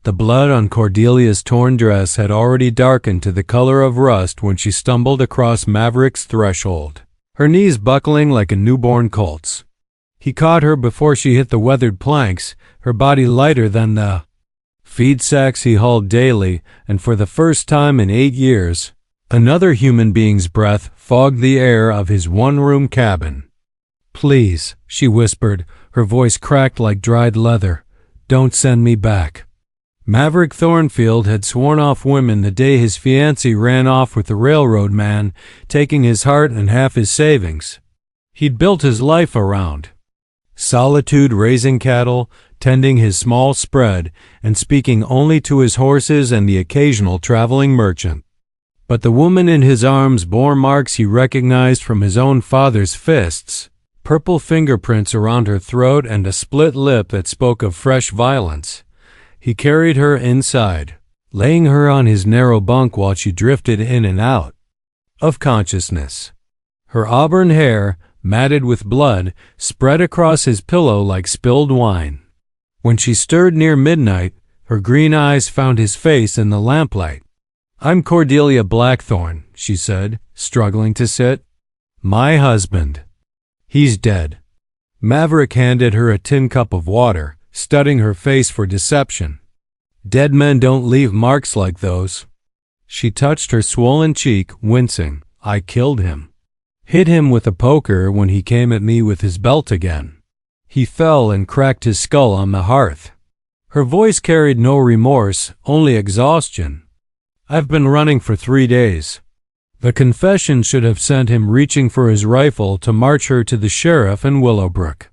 The blood on Cordelia's torn dress had already darkened to the color of rust when she stumbled across Maverick's threshold, her knees buckling like a newborn colt's. He caught her before she hit the weathered planks, her body lighter than the feed sacks he hauled daily, and for the first time in 8 years, another human being's breath fogged the air of his one-room cabin. "Please," she whispered, her voice cracked like dried leather, "don't send me back." Maverick Thornfield had sworn off women the day his fiancée ran off with the railroad man, taking his heart and half his savings. He'd built his life around solitude, raising cattle, tending his small spread, and speaking only to his horses and the occasional traveling merchant. But the woman in his arms bore marks he recognized from his own father's fists, purple fingerprints around her throat and a split lip that spoke of fresh violence. He carried her inside, laying her on his narrow bunk while she drifted in and out of consciousness. Her auburn hair, matted with blood, spread across his pillow like spilled wine. When she stirred near midnight, her green eyes found his face in the lamplight. "I'm Cordelia Blackthorne," she said, struggling to sit. "My husband. He's dead." Maverick handed her a tin cup of water, studying her face for deception. "Dead men don't leave marks like those." She touched her swollen cheek, wincing. "I killed him. Hit him with a poker when he came at me with his belt again. He fell and cracked his skull on the hearth." Her voice carried no remorse, only exhaustion. "I've been running for 3 days." The confession should have sent him reaching for his rifle to march her to the sheriff in Willowbrook.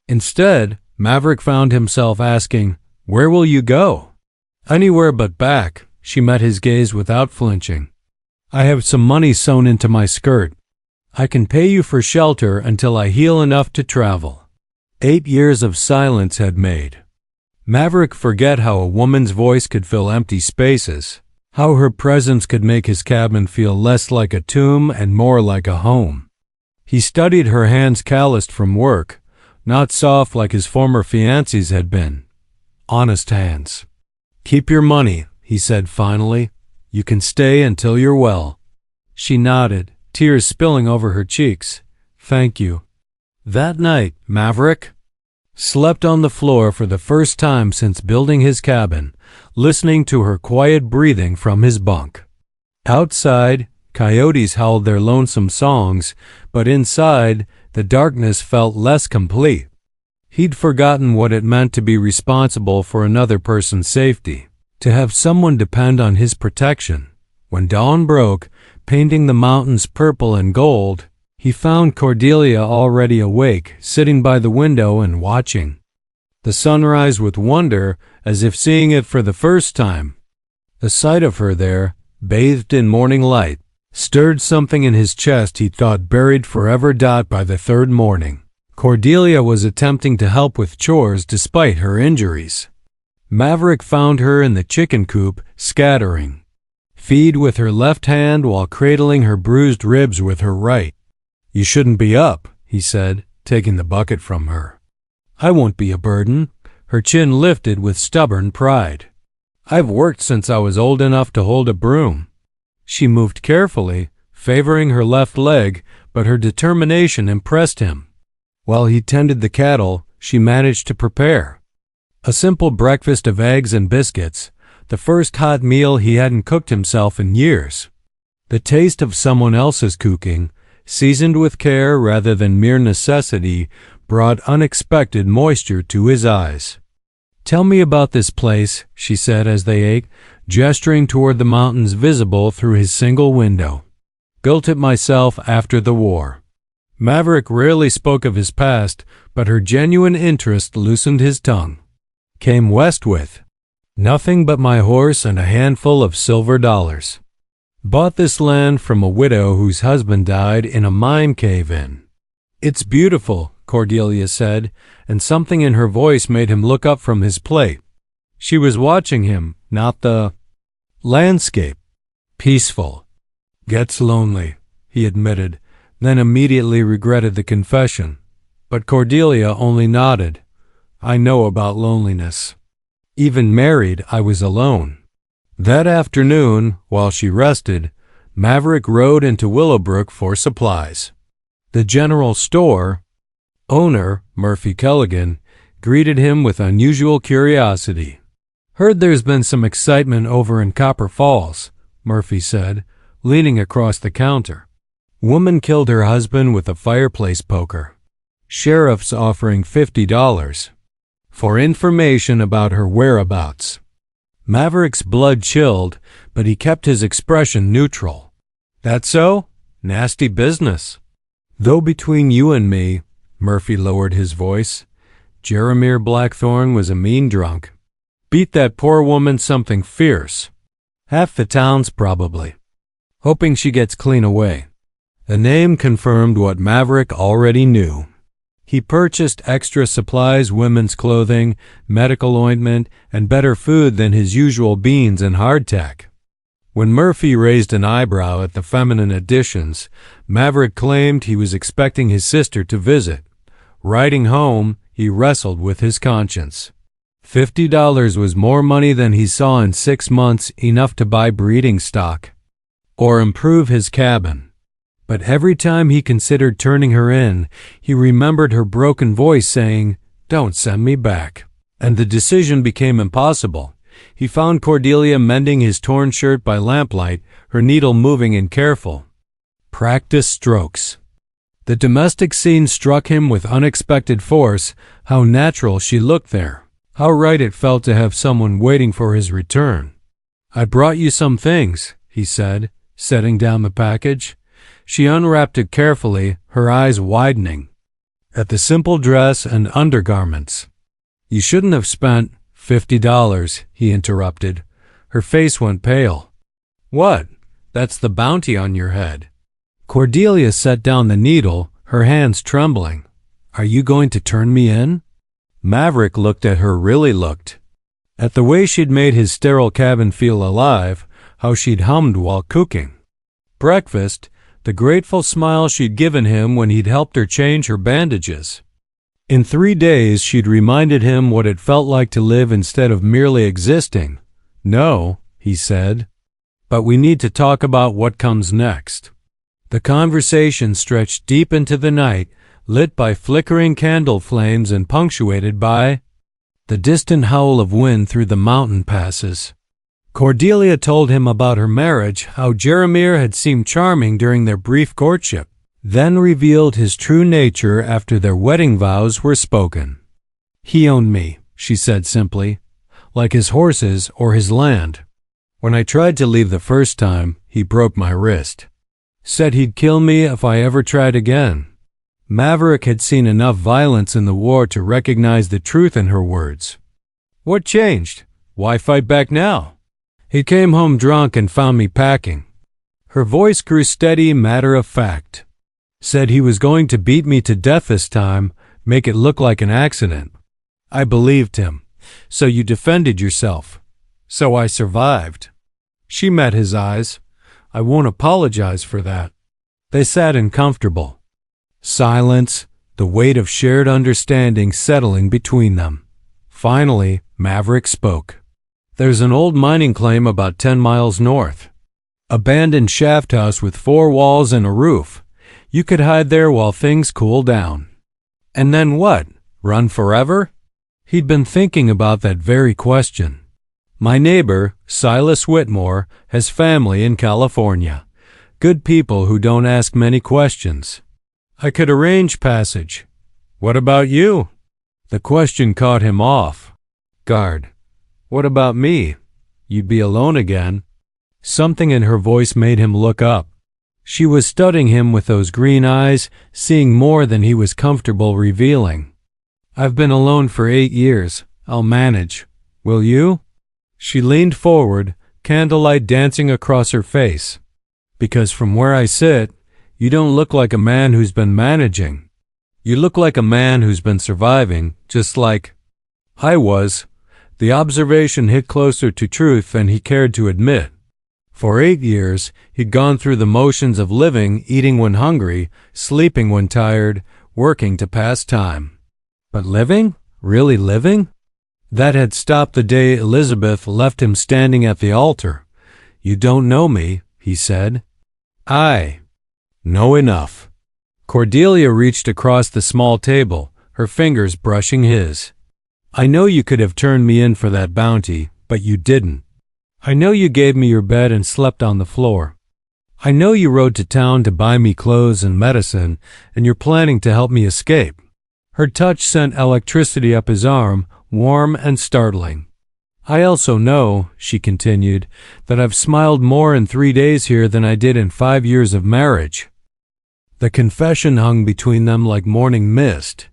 Instead, Maverick found himself asking, "Where will you go?" "Anywhere but back." She met his gaze without flinching. "I have some money sewn into my skirt. I can pay you for shelter until I heal enough to travel." 8 years of silence had made Maverick forget how a woman's voice could fill empty spaces, how her presence could make his cabin feel less like a tomb and more like a home. He studied her hands calloused from work, not soft like his former fiancées had been. Honest hands. "Keep your money," he said finally. "You can stay until you're well." She nodded, tears spilling over her cheeks. "Thank you." That night, Maverick slept on the floor for the first time since building his cabin, listening to her quiet breathing from his bunk. Outside, coyotes howled their lonesome songs, but inside, the darkness felt less complete. He'd forgotten what it meant to be responsible for another person's safety, to have someone depend on his protection. When dawn broke, painting the mountains purple and gold, he found Cordelia already awake, sitting by the window and watching the sunrise with wonder, as if seeing it for the first time. The sight of her there, bathed in morning light, stirred something in his chest he thought buried forever. By the third morning, Cordelia was attempting to help with chores despite her injuries. Maverick found her in the chicken coop, scattering feed with her left hand while cradling her bruised ribs with her right. "You shouldn't be up," he said, taking the bucket from her. "I won't be a burden." Her chin lifted with stubborn pride. "I've worked since I was old enough to hold a broom." She moved carefully, favoring her left leg, but her determination impressed him. While he tended the cattle, she managed to prepare a simple breakfast of eggs and biscuits, the first hot meal he hadn't cooked himself in years. The taste of someone else's cooking, seasoned with care rather than mere necessity, brought unexpected moisture to his eyes. "Tell me about this place," she said as they ate, gesturing toward the mountains visible through his single window. "Built it myself after the war." Maverick rarely spoke of his past, but her genuine interest loosened his tongue. "Came west with nothing but my horse and a handful of silver dollars. Bought this land from a widow whose husband died in a mine cave-in." "It's beautiful," Cordelia said, and something in her voice made him look up from his plate. She was watching him, not the landscape. "Peaceful. Gets lonely," he admitted, then immediately regretted the confession. But Cordelia only nodded. "I know about loneliness. Even married, I was alone. That afternoon, while she rested, Maverick rode into Willowbrook for supplies. The general store owner, Murphy Kelligan, greeted him with unusual curiosity. "Heard there's been some excitement over in Copper Falls," Murphy said, leaning across the counter. "Woman killed her husband with a fireplace poker. Sheriff's offering $50 for information about her whereabouts." Maverick's blood chilled, but he kept his expression neutral. "That so? Nasty business. Though between you and me," Murphy lowered his voice, "Jeremiah Blackthorne was a mean drunk. Beat that poor woman something fierce. Half the town's probably hoping she gets clean away." The name confirmed what Maverick already knew. He purchased extra supplies, women's clothing, medical ointment, and better food than his usual beans and hardtack. When Murphy raised an eyebrow at the feminine additions, Maverick claimed he was expecting his sister to visit. Riding home, he wrestled with his conscience. $50 was more money than he saw in 6 months, enough to buy breeding stock or improve his cabin. But every time he considered turning her in, he remembered her broken voice saying, "Don't send me back." And the decision became impossible. He found Cordelia mending his torn shirt by lamplight, her needle moving in careful, practiced strokes. The domestic scene struck him with unexpected force. How natural she looked there. How right it felt to have someone waiting for his return. "I brought you some things," he said, setting down the package. She unwrapped it carefully, her eyes widening at the simple dress and undergarments. "You shouldn't have spent $50, he interrupted. Her face went pale. "What? That's the bounty on your head." Cordelia set down the needle, her hands trembling. "Are you going to turn me in?" Maverick looked at her, really looked at the way she'd made his sterile cabin feel alive, how she'd hummed while cooking breakfast, the grateful smile she'd given him when he'd helped her change her bandages. In 3 days, she'd reminded him what it felt like to live instead of merely existing. "No," he said, "but we need to talk about what comes next." The conversation stretched deep into the night, lit by flickering candle flames and punctuated by the distant howl of wind through the mountain passes. Cordelia told him about her marriage, how Jeremiah had seemed charming during their brief courtship, then revealed his true nature after their wedding vows were spoken. "He owned me," she said simply, "like his horses or his land. When I tried to leave the first time, he broke my wrist. Said he'd kill me if I ever tried again." Maverick had seen enough violence in the war to recognize the truth in her words. "What changed? Why fight back now?" "He came home drunk and found me packing." Her voice grew steady, matter of fact. "Said he was going to beat me to death this time, make it look like an accident. I believed him. So you defended yourself." "So I survived." She met his eyes. "I won't apologize for that." They sat in comfortable silence, the weight of shared understanding settling between them. Finally, Maverick spoke. "There's an old mining claim about 10 miles north. Abandoned shaft house with 4 walls and a roof. You could hide there while things cool down." "And then what? Run forever?" He'd been thinking about that very question. "My neighbor, Silas Whitmore, has family in California. Good people who don't ask many questions. I could arrange passage." "What about you?" The question caught him off guard. "What about me? You'd be alone again." Something in her voice made him look up. She was studying him with those green eyes, seeing more than he was comfortable revealing. "I've been alone for 8 years. I'll manage. Will you?" She leaned forward, candlelight dancing across her face. "Because from where I sit, you don't look like a man who's been managing. You look like a man who's been surviving, just like I was." The observation hit closer to truth than he cared to admit. For 8 years, he'd gone through the motions of living, eating when hungry, sleeping when tired, working to pass time. But living? Really living? That had stopped the day Elizabeth left him standing at the altar. "You don't know me," he said. "I know enough." Cordelia reached across the small table, her fingers brushing his. "I know you could have turned me in for that bounty, but you didn't. I know you gave me your bed and slept on the floor. I know you rode to town to buy me clothes and medicine, and you're planning to help me escape." Her touch sent electricity up his arm, warm and startling. "I also know," she continued, "that I've smiled more in 3 days here than I did in 5 years of marriage." The confession hung between them like morning mist.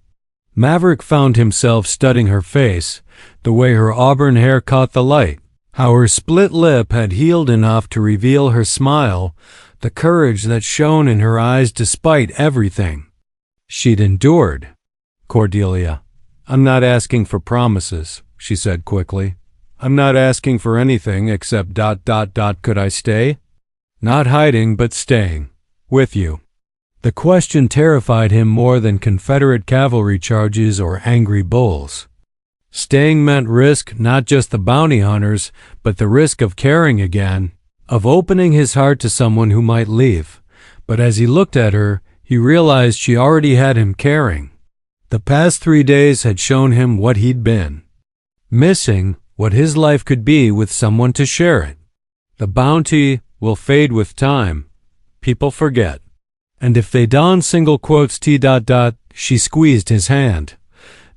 Maverick found himself studying her face, the way her auburn hair caught the light, how her split lip had healed enough to reveal her smile, the courage that shone in her eyes despite everything. She'd endured. "Cordelia, I'm not asking for promises," she said quickly. "I'm not asking for anything except ... Could I stay? Not hiding, but staying. With you." The question terrified him more than Confederate cavalry charges or angry bulls. Staying meant risk, not just the bounty hunters, but the risk of caring again, of opening his heart to someone who might leave. But as he looked at her, he realized she already had him caring. The past 3 days had shown him what he'd been. Missing what his life could be with someone to share it. The bounty will fade with time. People forget. And if they don single quotes ... She squeezed his hand.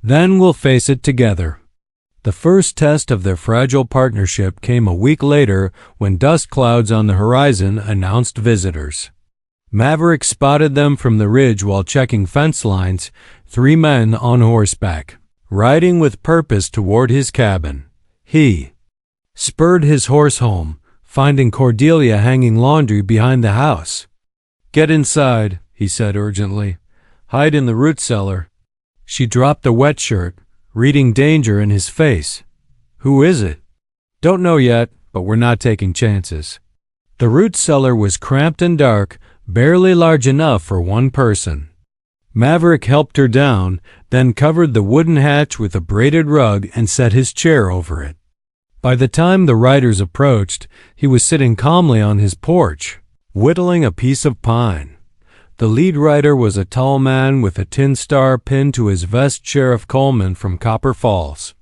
"Then we'll face it together." The first test of their fragile partnership came a week later when dust clouds on the horizon announced visitors. Maverick spotted them from the ridge while checking fence lines, 3 men on horseback, riding with purpose toward his cabin. He spurred his horse home, finding Cordelia hanging laundry behind the house. "Get inside," he said urgently. "Hide in the root cellar." She dropped the wet shirt, reading danger in his face. "Who is it?" "Don't know yet, but we're not taking chances." The root cellar was cramped and dark, barely large enough for one person. Maverick helped her down, then covered the wooden hatch with a braided rug and set his chair over it. By the time the riders approached, he was sitting calmly on his porch, whittling a piece of pine. The lead rider was a tall man with a tin star pinned to his vest, Sheriff Coleman from Copper Falls.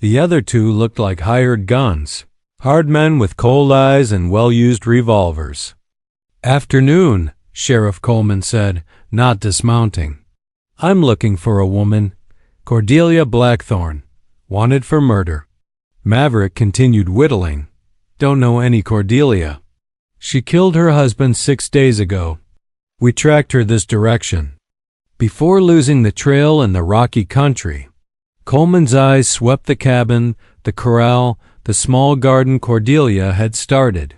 The other 2 looked like hired guns, hard men with cold eyes and well-used revolvers. "Afternoon," Sheriff Coleman said, not dismounting. "I'm looking for a woman, Cordelia Blackthorne, wanted for murder." Maverick continued whittling. "Don't know any Cordelia. She killed her husband 6 days ago. We tracked her this direction." Before losing the trail in the rocky country, Coleman's eyes swept the cabin, the corral, the small garden Cordelia had started.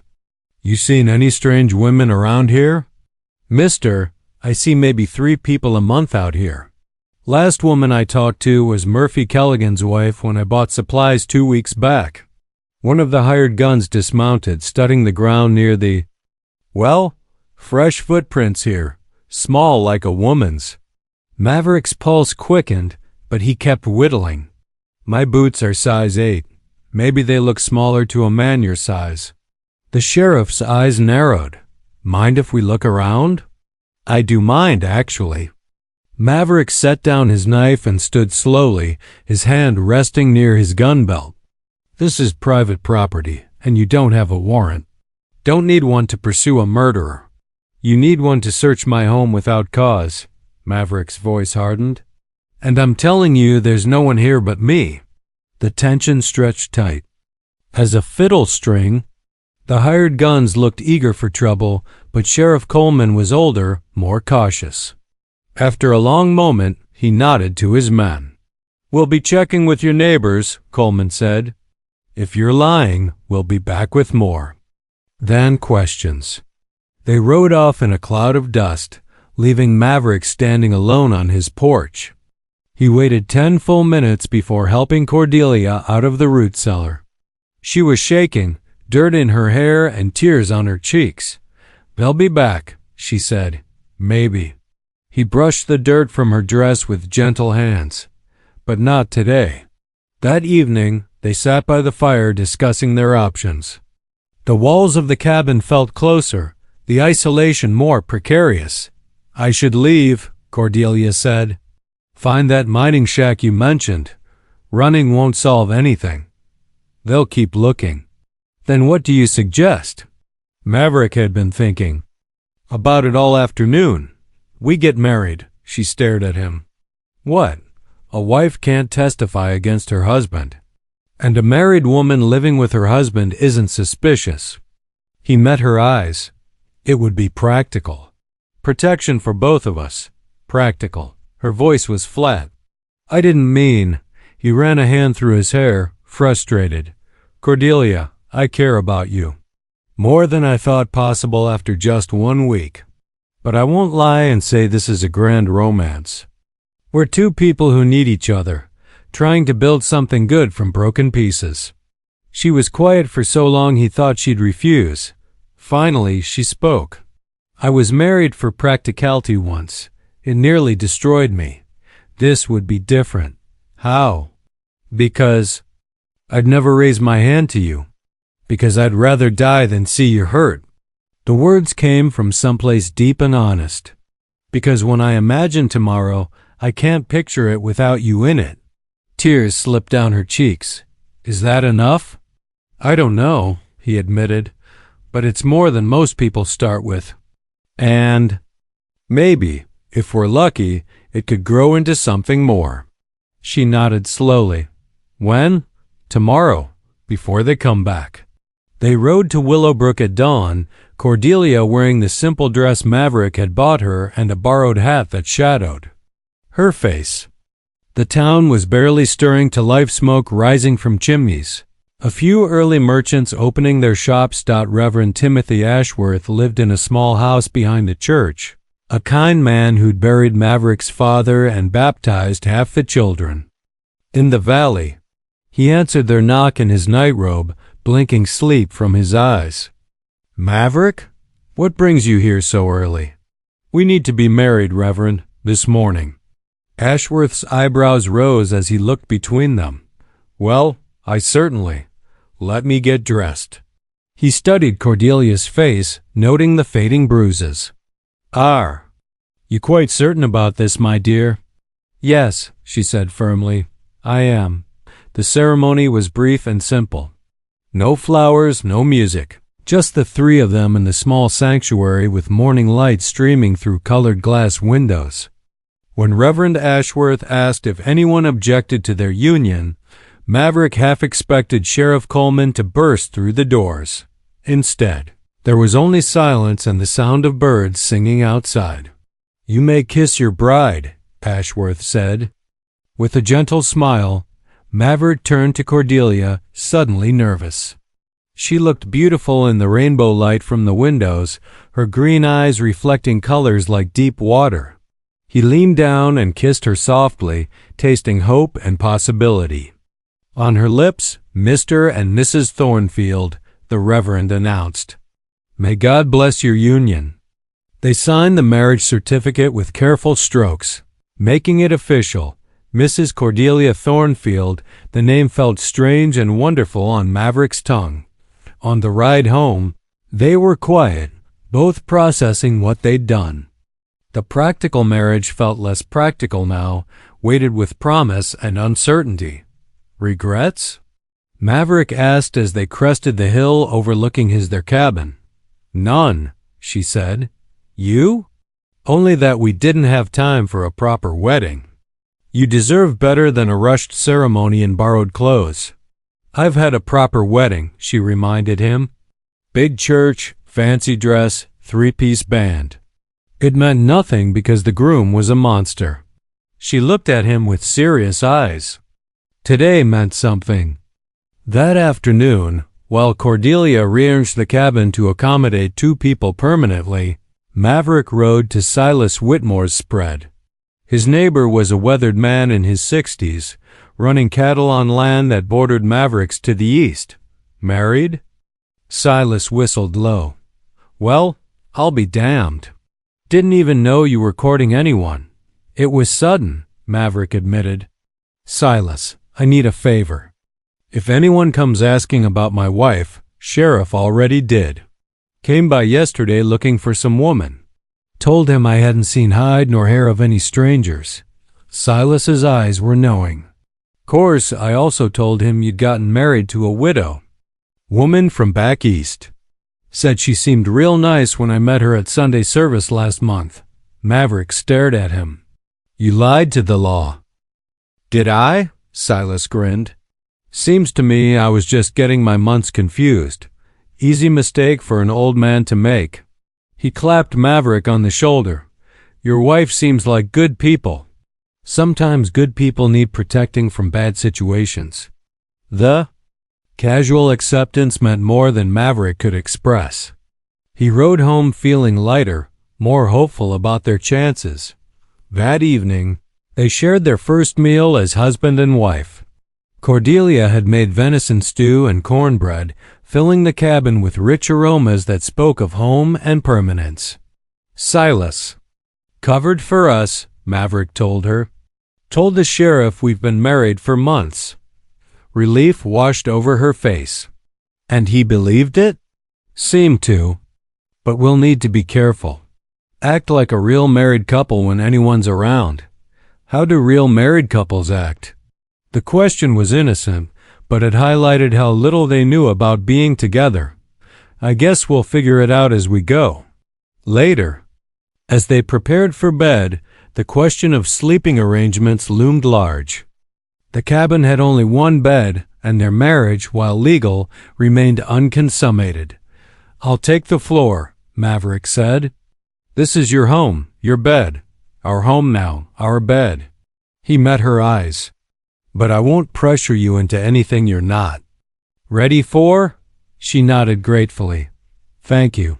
"You seen any strange women around here?" "Mister, I see maybe 3 people a month out here. Last woman I talked to was Murphy Kelligan's wife when I bought supplies 2 weeks back." One of the hired guns dismounted, studying the ground near the... "Well, fresh footprints here, small like a woman's." Maverick's pulse quickened, but he kept whittling. "My boots are size 8. Maybe they look smaller to a man your size." The sheriff's eyes narrowed. "Mind if we look around?" "I do mind, actually." Maverick set down his knife and stood slowly, his hand resting near his gun belt. "This is private property, and you don't have a warrant. Don't need one to pursue a murderer. You need one to search my home without cause." Maverick's voice hardened. "And I'm telling you there's no one here but me." The tension stretched tight. As a fiddle string, the hired guns looked eager for trouble, but Sheriff Coleman was older, more cautious. After a long moment, he nodded to his men. "We'll be checking with your neighbors," Coleman said. "If you're lying, we'll be back with more." Then questions. They rode off in a cloud of dust, leaving Maverick standing alone on his porch. He waited 10 full minutes before helping Cordelia out of the root cellar. She was shaking, dirt in her hair and tears on her cheeks. "They'll be back," she said. "Maybe." He brushed the dirt from her dress with gentle hands. "But not today." That evening, they sat by the fire discussing their options. The walls of the cabin felt closer, the isolation more precarious. "I should leave," Cordelia said. "Find that mining shack you mentioned. Running won't solve anything. They'll keep looking." "Then what do you suggest?" Maverick had been thinking about it all afternoon. "We get married." She stared at him. "What? A wife can't testify against her husband. And a married woman living with her husband isn't suspicious." He met her eyes. "It would be practical. Protection for both of us. Practical." Her voice was flat. "I didn't mean." He ran a hand through his hair, frustrated. "Cordelia, I care about you. More than I thought possible after just 1 week. But I won't lie and say this is a grand romance. We're two people who need each other, trying to build something good from broken pieces." She was quiet for so long he thought she'd refuse. Finally, she spoke. "I was married for practicality once. It nearly destroyed me. This would be different." "How?" "Because I'd never raise my hand to you. Because I'd rather die than see you hurt." The words came from someplace deep and honest. "Because when I imagine tomorrow, I can't picture it without you in it." Tears slipped down her cheeks. "Is that enough?" "I don't know," he admitted, "but it's more than most people start with. And maybe, if we're lucky, it could grow into something more." She nodded slowly. "When?" "Tomorrow, before they come back." They rode to Willowbrook at dawn, Cordelia wearing the simple dress Maverick had bought her and a borrowed hat that shadowed her face. The town was barely stirring to life, smoke rising from chimneys. A few early merchants opening their shops. Reverend Timothy Ashworth lived in a small house behind the church, a kind man who'd buried Maverick's father and baptized half the children. In the valley, he answered their knock in his nightrobe, blinking sleep from his eyes. "Maverick? What brings you here so early?" "We need to be married, Reverend, this morning." Ashworth's eyebrows rose as he looked between them. "Well, I certainly. Let me get dressed." He studied Cordelia's face, noting the fading bruises. "Are you quite certain about this, my dear?" "Yes," she said firmly. "I am." The ceremony was brief and simple. No flowers, no music. Just the three of them in the small sanctuary with morning light streaming through colored glass windows. When Reverend Ashworth asked if anyone objected to their union, Maverick half expected Sheriff Coleman to burst through the doors. Instead, there was only silence and the sound of birds singing outside. "You may kiss your bride," Ashworth said. With a gentle smile, Maverick turned to Cordelia, suddenly nervous. She looked beautiful in the rainbow light from the windows, her green eyes reflecting colors like deep water. He leaned down and kissed her softly, tasting hope and possibility. On her lips, "Mr. and Mrs. Thornfield," the Reverend announced. "May God bless your union." They signed the marriage certificate with careful strokes, making it official. Mrs. Cordelia Thornfield. The name felt strange and wonderful on Maverick's tongue. On the ride home, they were quiet, both processing what they'd done. The practical marriage felt less practical now, weighted with promise and uncertainty. "Regrets?" Maverick asked as they crested the hill overlooking their cabin. "None," she said. "You?" "Only that we didn't have time for a proper wedding." "You deserve better than a rushed ceremony in borrowed clothes." "I've had a proper wedding," she reminded him. "Big church, fancy dress, three-piece band." It meant nothing because the groom was a monster. She looked at him with serious eyes. Today meant something. That afternoon, while Cordelia rearranged the cabin to accommodate 2 people permanently, Maverick rode to Silas Whitmore's spread. His neighbor was a weathered man in his 60s, running cattle on land that bordered Maverick's to the east. "Married?" Silas whistled low. "Well, I'll be damned. Didn't even know you were courting anyone." "It was sudden," Maverick admitted. "Silas, I need a favor. If anyone comes asking about my wife, Sheriff already did. Came by yesterday looking for some woman. Told him I hadn't seen hide nor hair of any strangers. Silas's eyes were knowing. Course, I also told him you'd gotten married to a widow. Woman from back east. Said she seemed real nice when I met her at Sunday service last month. Maverick stared at him. You lied to the law. Did I? Silas grinned. Seems to me I was just getting my months confused. Easy mistake for an old man to make. He clapped Maverick on the shoulder. Your wife seems like good people. Sometimes good people need protecting from bad situations. The casual acceptance meant more than Maverick could express. He rode home feeling lighter, more hopeful about their chances. That evening, they shared their first meal as husband and wife. Cordelia had made venison stew and cornbread, filling the cabin with rich aromas that spoke of home and permanence. Silas. Covered for us, Maverick told her. Told the sheriff we've been married for months. Relief washed over her face. And he believed it? Seemed to. But we'll need to be careful. Act like a real married couple when anyone's around. How do real married couples act? The question was innocent, but it highlighted how little they knew about being together. I guess we'll figure it out as we go. Later, as they prepared for bed, the question of sleeping arrangements loomed large. The cabin had only one bed, and their marriage, while legal, remained unconsummated. I'll take the floor, Maverick said. This is your home, your bed. Our home now, our bed. He met her eyes. But I won't pressure you into anything you're not. Ready for? She nodded gratefully. Thank you.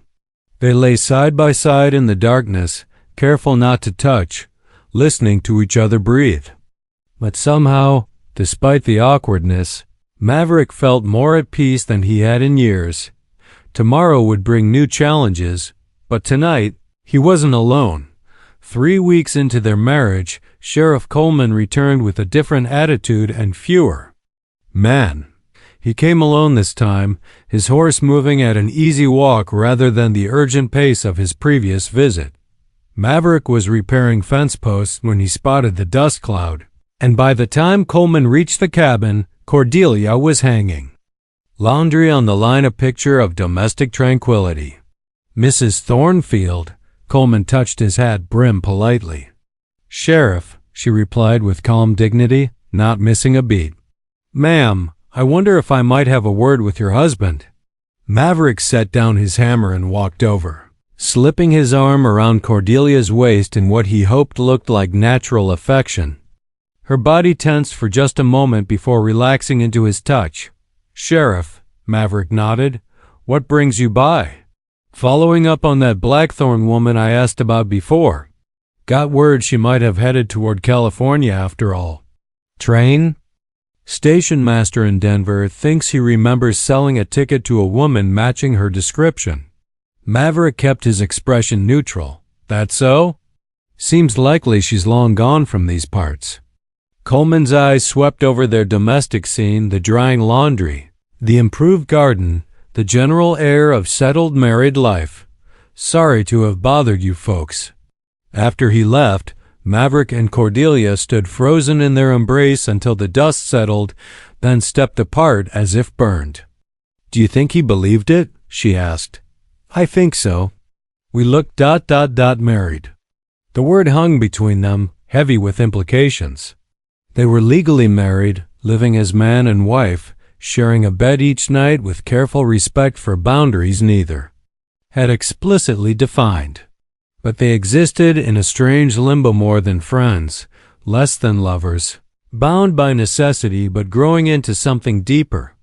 They lay side by side in the darkness, careful not to touch, listening to each other breathe. But somehow, despite the awkwardness, Maverick felt more at peace than he had in years. Tomorrow would bring new challenges, but tonight, he wasn't alone. 3 weeks into their marriage, Sheriff Coleman returned with a different attitude and fewer. Man. He came alone this time, his horse moving at an easy walk rather than the urgent pace of his previous visit. Maverick was repairing fence posts when he spotted the dust cloud, and by the time Coleman reached the cabin, Cordelia was hanging. Laundry on the line, a picture of domestic tranquility. Mrs. Thornfield. Coleman touched his hat brim politely. Sheriff, she replied with calm dignity, not missing a beat. Ma'am, I wonder if I might have a word with your husband. Maverick set down his hammer and walked over, slipping his arm around Cordelia's waist in what he hoped looked like natural affection. Her body tensed for just a moment before relaxing into his touch. Sheriff, Maverick nodded, what brings you by? Following up on that Blackthorn woman I asked about before. Got word she might have headed toward California after all. Train? Station master in Denver thinks he remembers selling a ticket to a woman matching her description. Maverick kept his expression neutral. That so? Seems likely she's long gone from these parts. Coleman's eyes swept over their domestic scene, the drying laundry, the improved garden, the general air of settled married life. Sorry to have bothered you folks. After he left, Maverick and Cordelia stood frozen in their embrace until the dust settled, then stepped apart as if burned. Do you think he believed it? She asked. I think so. We looked ... married. The word hung between them, heavy with implications. They were legally married, living as man and wife, sharing a bed each night with careful respect for boundaries neither had explicitly defined. But they existed in a strange limbo, more than friends, less than lovers, bound by necessity but growing into something deeper.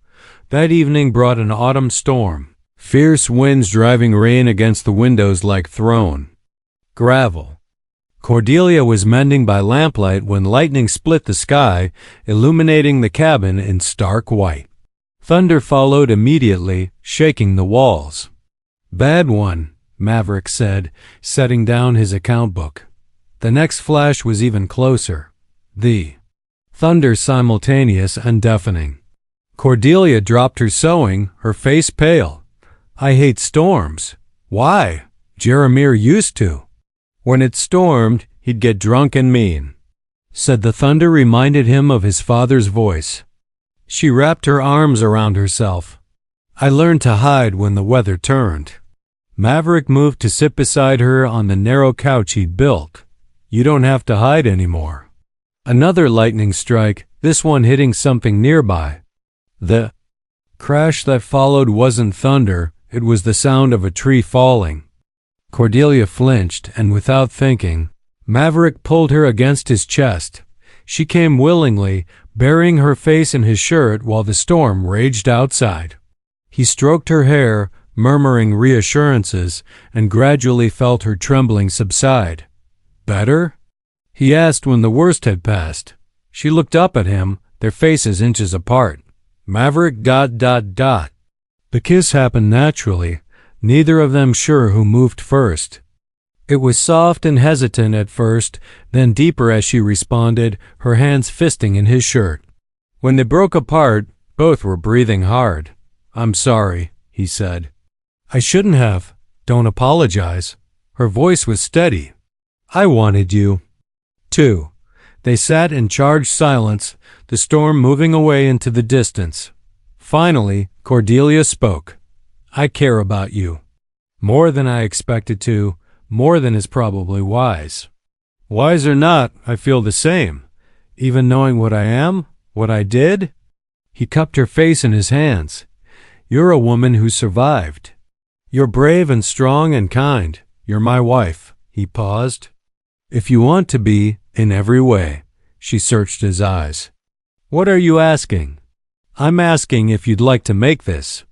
That evening brought an autumn storm, fierce winds driving rain against the windows like thrown gravel. Cordelia was mending by lamplight when lightning split the sky, illuminating the cabin in stark white. Thunder followed immediately, shaking the walls. Bad one, Maverick said, setting down his account book. The next flash was even closer. The Thunder simultaneous and deafening. Cordelia dropped her sewing, her face pale. I hate storms. Why? Jeremiah used to. When it stormed, he'd get drunk and mean. Said the thunder reminded him of his father's voice. She wrapped her arms around herself. I learned to hide when the weather turned. Maverick moved to sit beside her on the narrow couch he'd built. You don't have to hide anymore. Another lightning strike, this one hitting something nearby. The crash that followed wasn't thunder, it was the sound of a tree falling. Cordelia flinched, and without thinking, Maverick pulled her against his chest. She came willingly, burying her face in his shirt while the storm raged outside. He stroked her hair, murmuring reassurances, and gradually felt her trembling subside. Better? He asked when the worst had passed. She looked up at him, their faces inches apart. Maverick ... The kiss happened naturally, neither of them sure who moved first. It was soft and hesitant at first, then deeper as she responded, her hands fisting in his shirt. When they broke apart, both were breathing hard. I'm sorry, he said. I shouldn't have. Don't apologize. Her voice was steady. I wanted you. 2. They sat in charged silence, the storm moving away into the distance. Finally, Cordelia spoke. I care about you. More than I expected to, more than is probably wise. Wise or not, I feel the same. Even knowing what I am, what I did? He cupped her face in his hands. You're a woman who survived. You're brave and strong and kind. You're my wife. He paused. If you want to be, in every way. She searched his eyes. What are you asking? I'm asking if you'd like to make this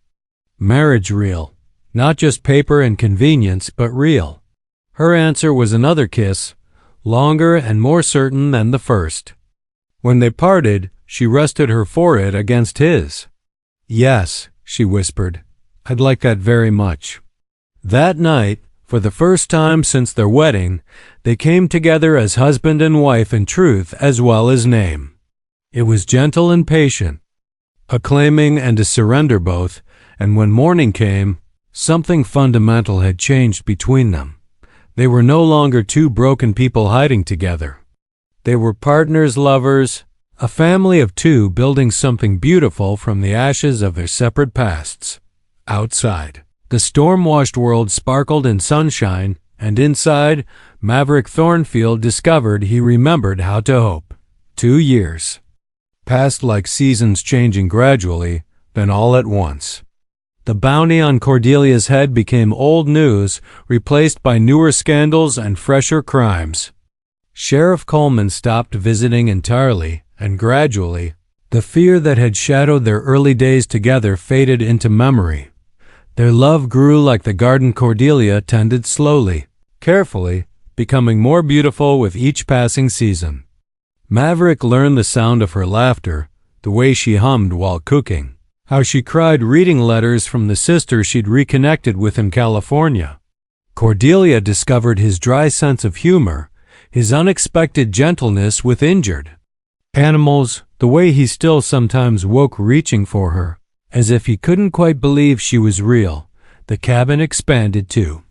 marriage real. Not just paper and convenience, but real. Her answer was another kiss, longer and more certain than the first. When they parted, she rested her forehead against his. Yes, she whispered. I'd like that very much. That night, for the first time since their wedding, they came together as husband and wife in truth as well as name. It was gentle and patient, a claiming and a surrender both, and when morning came, something fundamental had changed between them. They were no longer two broken people hiding together. They were partners, lovers, a family of two building something beautiful from the ashes of their separate pasts. Outside, the storm-washed world sparkled in sunshine, and inside, Maverick Thornfield discovered he remembered how to hope. 2 years passed like seasons changing gradually, then all at once. The bounty on Cordelia's head became old news, replaced by newer scandals and fresher crimes. Sheriff Coleman stopped visiting entirely, and gradually, the fear that had shadowed their early days together faded into memory. Their love grew like the garden Cordelia tended slowly, carefully, becoming more beautiful with each passing season. Maverick learned the sound of her laughter, the way she hummed while cooking, how she cried reading letters from the sister she'd reconnected with in California. Cordelia discovered his dry sense of humor, his unexpected gentleness with injured animals, the way he still sometimes woke reaching for her, as if he couldn't quite believe she was real. The cabin expanded too.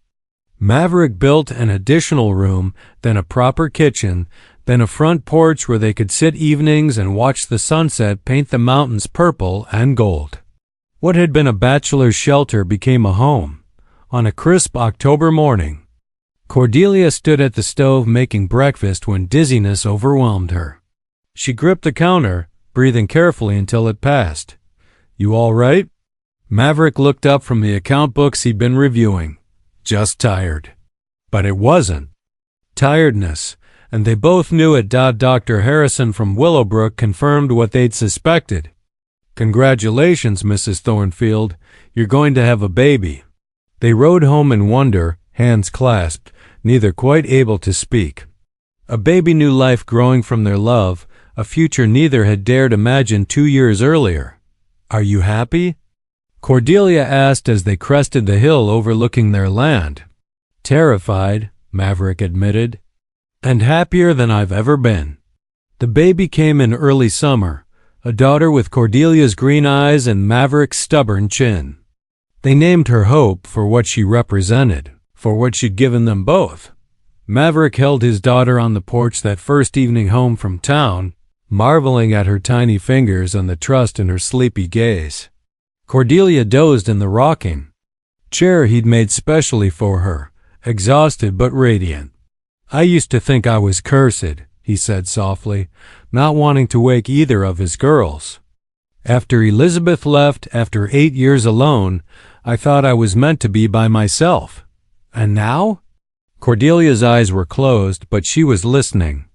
Maverick built an additional room, then a proper kitchen, then a front porch where they could sit evenings and watch the sunset paint the mountains purple and gold. What had been a bachelor's shelter became a home. On a crisp October morning, Cordelia stood at the stove making breakfast when dizziness overwhelmed her. She gripped the counter, breathing carefully until it passed. You all right? Maverick looked up from the account books he'd been reviewing. Just tired. But it wasn't tiredness, and they both knew it. Dr. Harrison from Willowbrook confirmed what they'd suspected. Congratulations, Mrs. Thornfield. You're going to have a baby. They rode home in wonder, hands clasped, neither quite able to speak. A baby new life growing from their love, a future neither had dared imagine 2 years earlier. Are you happy? Cordelia asked as they crested the hill overlooking their land. Terrified, Maverick admitted. And happier than I've ever been. The baby came in early summer, a daughter with Cordelia's green eyes and Maverick's stubborn chin. They named her Hope for what she represented, for what she'd given them both. Maverick held his daughter on the porch that first evening home from town, marveling at her tiny fingers and the trust in her sleepy gaze. Cordelia dozed in the rocking chair he'd made specially for her, exhausted but radiant. "I used to think I was cursed," he said softly, not wanting to wake either of his girls. "After Elizabeth left, after 8 years alone, I thought I was meant to be by myself. And now?" Cordelia's eyes were closed, but she was listening.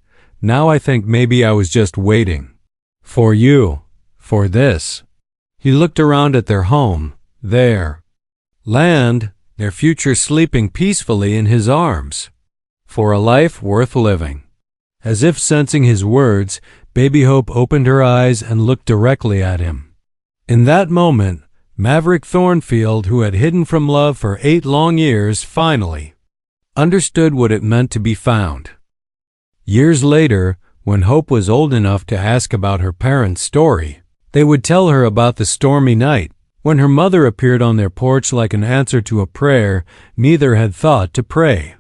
"Now I think maybe I was just waiting. For you. For this." He looked around at their home, their land, their future sleeping peacefully in his arms. For a life worth living. As if sensing his words, Baby Hope opened her eyes and looked directly at him. In that moment, Maverick Thornfield, who had hidden from love for 8 long years, finally understood what it meant to be found. Years later, when Hope was old enough to ask about her parents' story, they would tell her about the stormy night when her mother appeared on their porch like an answer to a prayer neither had thought to pray.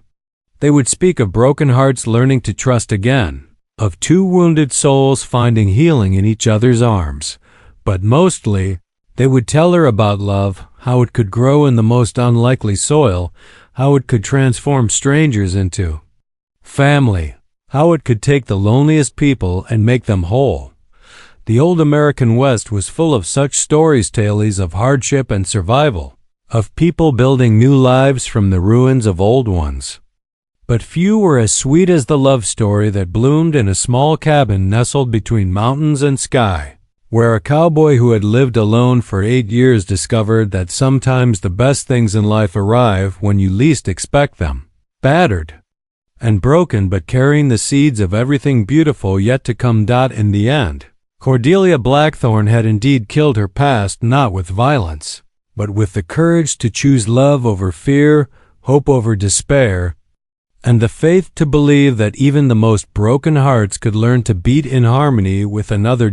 They would speak of broken hearts learning to trust again, of 2 wounded souls finding healing in each other's arms. But mostly, they would tell her about love, how it could grow in the most unlikely soil, how it could transform strangers into family, how it could take the loneliest people and make them whole. The old American West was full of such stories, tales of hardship and survival, of people building new lives from the ruins of old ones. But few were as sweet as the love story that bloomed in a small cabin nestled between mountains and sky, where a cowboy who had lived alone for 8 years discovered that sometimes the best things in life arrive when you least expect them, battered and broken but carrying the seeds of everything beautiful yet to come. In the end, Cordelia Blackthorne had indeed killed her past not with violence, but with the courage to choose love over fear, hope over despair, and the faith to believe that even the most broken hearts could learn to beat in harmony with another.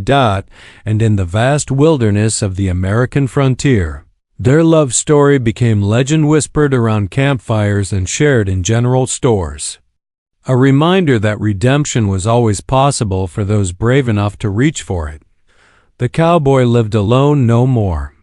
And in the vast wilderness of the American frontier, their love story became legend whispered around campfires and shared in general stores. A reminder that redemption was always possible for those brave enough to reach for it. The cowboy lived alone no more.